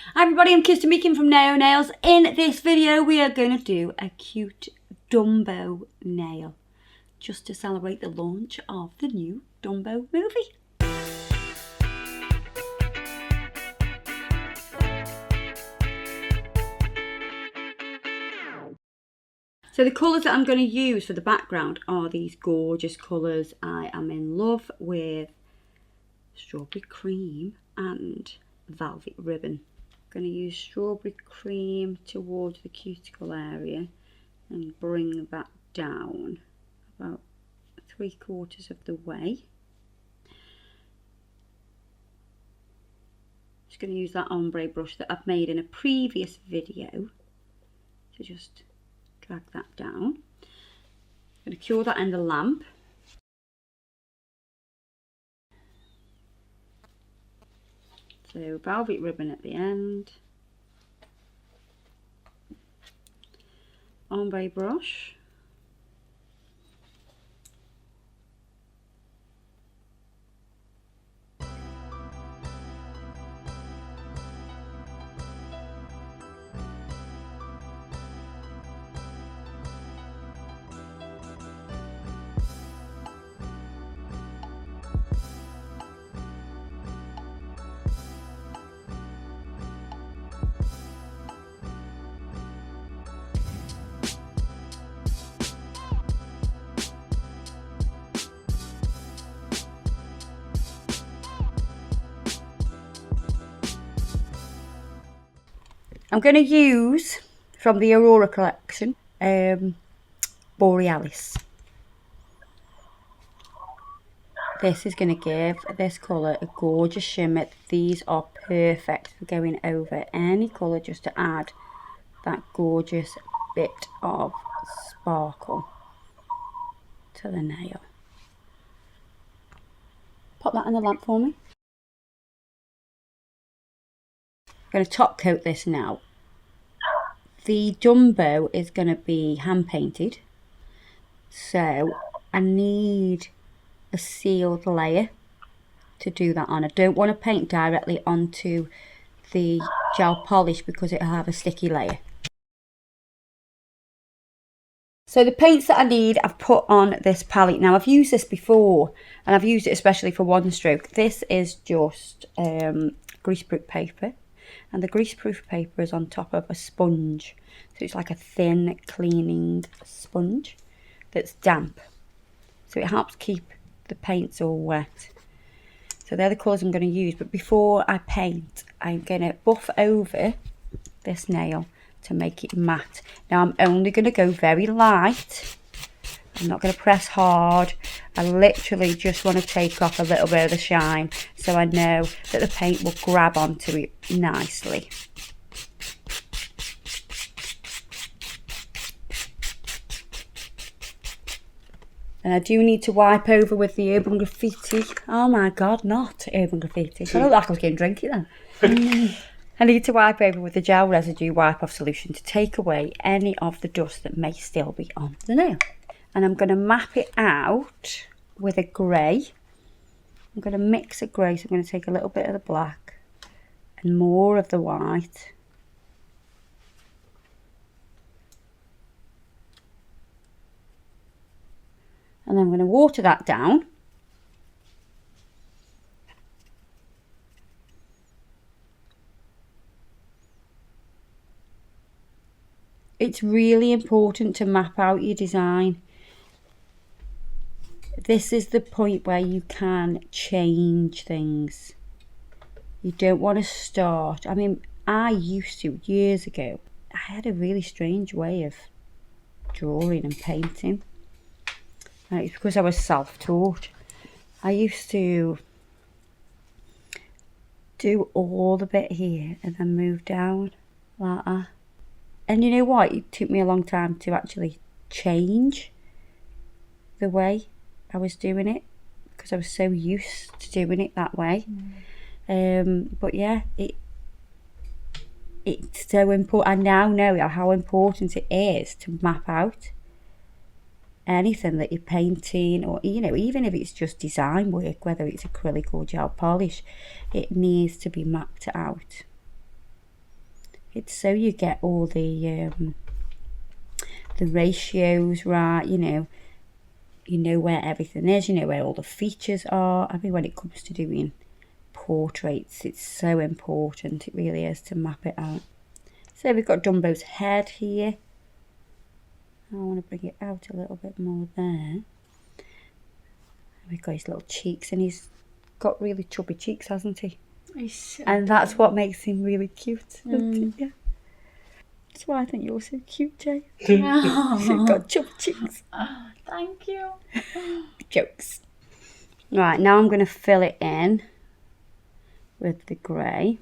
Hi everybody, I'm Kirsten Meakin from Neo Nails. In this video we are going to do a cute Dumbo nail just to celebrate the launch of the new Dumbo movie. So the colours that I'm going to use for the background are these gorgeous colours. I am in love with Strawberry Cream and Velvet Ribbon. I'm going to use Strawberry Cream towards the cuticle area and bring that down about 3/4 of the way. Just going to use that ombre brush that I've made in a previous video to just drag that down. I'm going to cure that in the lamp. So Velvet Ribbon at the end. Ombre brush. I'm going to use from the Aurora collection Borealis. This is going to give this colour a gorgeous shimmer. These are perfect for going over any colour just to add that gorgeous bit of sparkle to the nail. Pop that in the lamp for me. I'm going to top coat this now. The Dumbo is going to be hand painted, so I need a sealed layer to do that on. I don't want to paint directly onto the gel polish because it'll have a sticky layer. So the paints that I need I've put on this palette. Now I've used this before and I've used it especially for one stroke. This is just greaseproof paper. And the greaseproof paper is on top of a sponge. So it's like a thin cleaning sponge that's damp. So it helps keep the paints all wet. So they're the colours I'm going to use. But before I paint, I'm going to buff over this nail to make it matte. Now I'm only going to go very light. I'm not going to press hard. I literally just want to take off a little bit of the shine so I know that the paint will grab onto it nicely. And I do need to wipe over with the Urban Graffiti. Oh my God, not Urban Graffiti. I look like I was getting drinky then. I need to wipe over with the gel residue wipe off solution to take away any of the dust that may still be on the nail. And I'm going to map it out with a grey. I'm going to mix a grey, so I'm going to take a little bit of the black and more of the white. And then I'm going to water that down. It's really important to map out your design. This is the point where you can change things. You don't want to start. I mean, I used to, years ago, I had a really strange way of drawing and painting. And it's because I was self-taught. I used to do all the bit here and then move down like that. And you know what? It took me a long time to actually change the way I was doing it because I was so used to doing it that way. But yeah, it's so important. I now know how important it is to map out anything that you're painting, or you know, even if it's just design work, whether it's acrylic or gel polish, it needs to be mapped out. It's so you get all the ratios right, you know where everything is, you know where all the features are. I mean, when it comes to doing portraits, it's so important, it really is, to map it out. So we've got Dumbo's head here. I want to bring it out a little bit more there. We've got his little cheeks, and he's got really chubby cheeks, hasn't he? So and that's what makes him really cute. Mm. Yeah. That's why I think you're so cute, Jay. You've got chubby cheeks. Thank you. Jokes. Right, now I'm going to fill it in with the grey.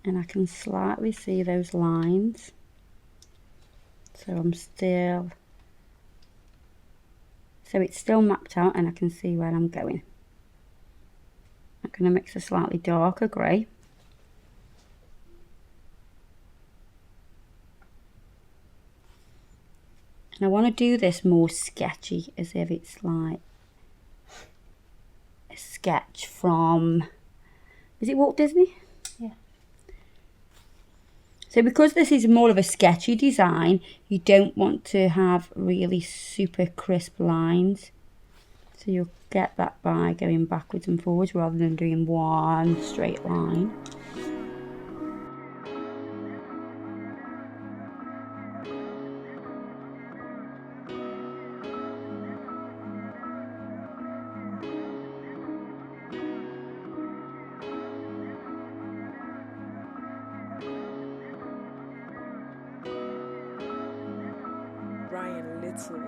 And I can slightly see those lines. So it's still mapped out, and I can see where I'm going. I'm going to mix a slightly darker grey. And I want to do this more sketchy, as if it's like a sketch from, is it Walt Disney? Yeah. So because this is more of a sketchy design, you don't want to have really super crisp lines. So you'll get that by going backwards and forwards rather than doing one straight line. Brian Little.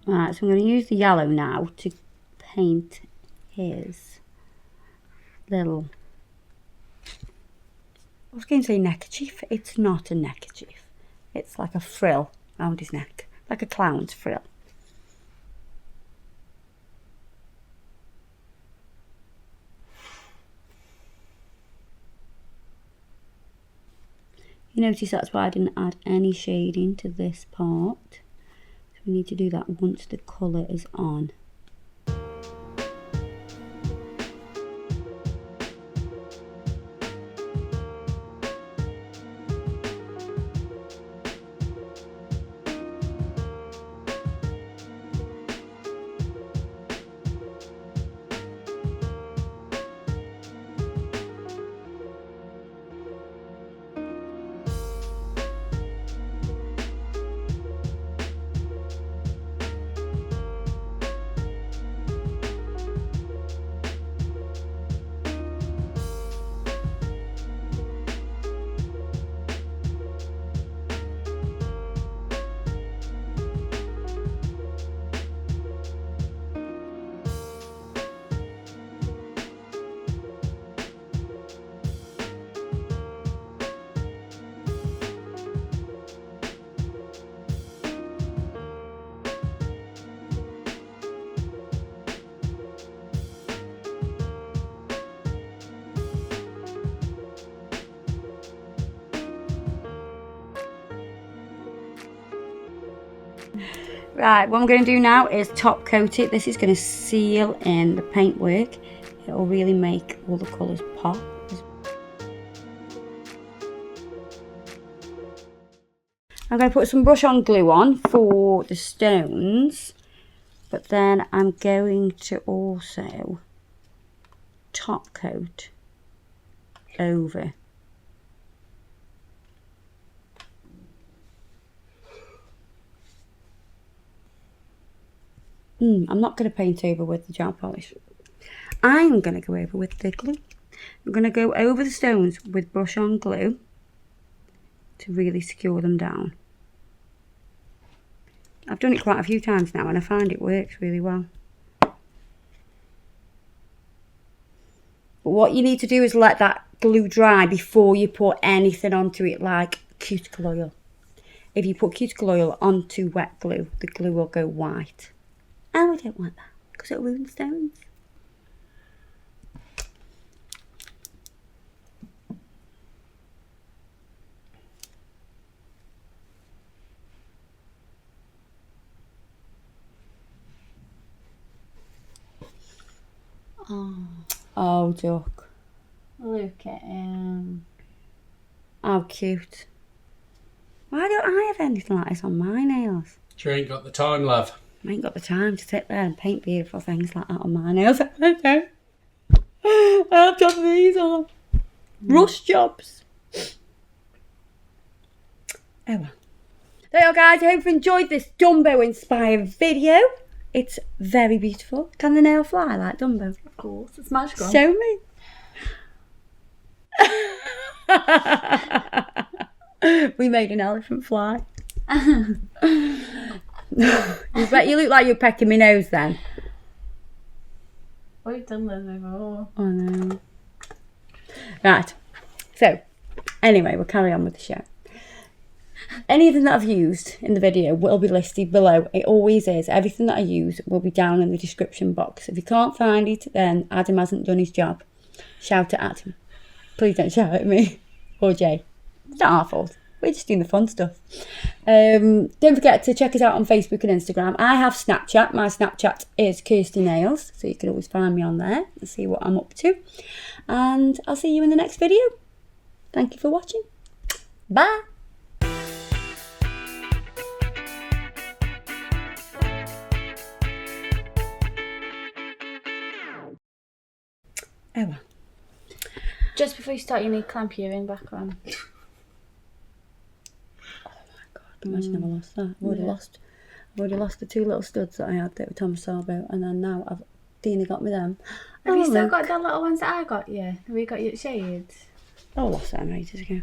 Right, so I'm going to use the yellow now to paint his little... I was going to say neckerchief. It's not a neckerchief. It's like a frill around his neck. Like a clown's frill. You notice that's why I didn't add any shading to this part. So we need to do that once the colour is on. Right, what I'm going to do now is top coat it. This is going to seal in the paintwork. It will really make all the colours pop. I'm going to put some brush on glue on for the stones, but then I'm going to also top coat over. I'm not going to paint over with the gel polish. I'm going to go over with the glue. I'm going to go over the stones with brush on glue to really secure them down. I've done it quite a few times now and I find it works really well. But what you need to do is let that glue dry before you put anything onto it, like cuticle oil. If you put cuticle oil onto wet glue, the glue will go white. And we don't want that because it'll ruin the stones. Oh, Duck. Look at him. How cute. Why don't I have anything like this on my nails? You ain't got the time, love. I ain't got the time to sit there and paint beautiful things like that on my nails. Okay. I've done these on. Rush jobs. Oh well. There you go, guys. I hope you enjoyed this Dumbo inspired video. It's very beautiful. Can the nail fly like Dumbo? Of course, it's magical. Show me. We made an elephant fly. You bet you look like you're pecking my nose then. We've done this before. Oh no. Right. So, anyway, we'll carry on with the show. Anything that I've used in the video will be listed below. It always is. Everything that I use will be down in the description box. If you can't find it, then Adam hasn't done his job. Shout it at him. Please don't shout at me or Jay. It's not our fault. We're just doing the fun stuff. Don't forget to check us out on Facebook and Instagram. I have Snapchat. My Snapchat is Kirsty Nails, so you can always find me on there and see what I'm up to. And I'll see you in the next video. Thank you for watching. Bye. Oh well. Just before you start, you need to clamp your earring back on. Imagine I've lost that. I've already lost the two little studs that I had that were Thomas Sabo, and then now Dina got me them. Have you still got the little ones that I got you? Have you got your shades? I lost them ages ago.